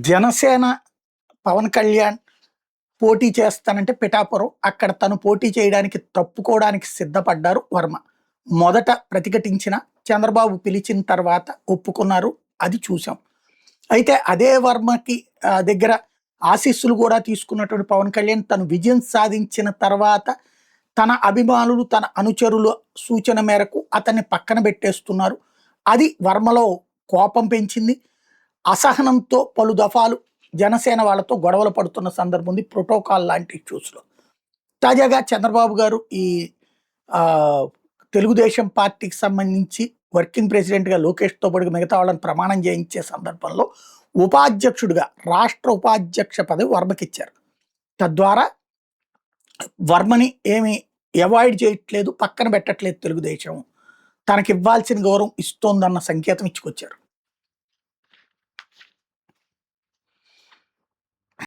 జనసేన పవన్ కళ్యాణ్ పోటీ చేస్తానంటే పిఠాపురం. అక్కడ తను పోటీ చేయడానికి తప్పుకోవడానికి సిద్ధపడ్డారు వర్మ. మొదట ప్రతిఘటించిన చంద్రబాబు పిలిచిన తర్వాత ఒప్పుకున్నారు. అది చూసాం. అయితే అదే వర్మకి దగ్గర ఆశీస్సులు కూడా తీసుకున్నటువంటి పవన్ కళ్యాణ్ తను విజయం సాధించిన తర్వాత తన అభిమానులు, తన అనుచరుల సూచన మేరకు అతన్ని పక్కన పెట్టేస్తున్నారు. అది వర్మలో కోపం పెంచింది. అసహనంతో పలు దఫాలు జనసేన వాళ్ళతో గొడవలు పడుతున్న సందర్భం ఉంది, ప్రోటోకాల్ లాంటి ఇష్యూస్లో. తాజాగా చంద్రబాబు గారు ఈ ఆ, తెలుగుదేశం పార్టీకి సంబంధించి వర్కింగ్ ప్రెసిడెంట్గా లోకేష్తో పాటు మిగతా వాళ్ళని ప్రమాణం చేయించే సందర్భంలో ఉపాధ్యక్షుడిగా రాష్ట్ర ఉపాధ్యక్ష పదవి వర్మకిచ్చారు. తద్వారా వర్మని ఏమి అవాయిడ్ చేయట్లేదు, పక్కన పెట్టట్లేదు. తెలుగుదేశం తనకి ఇవ్వాల్సిన గౌరవం ఇస్తోందన్న సంకేతం ఇచ్చుకొచ్చారు.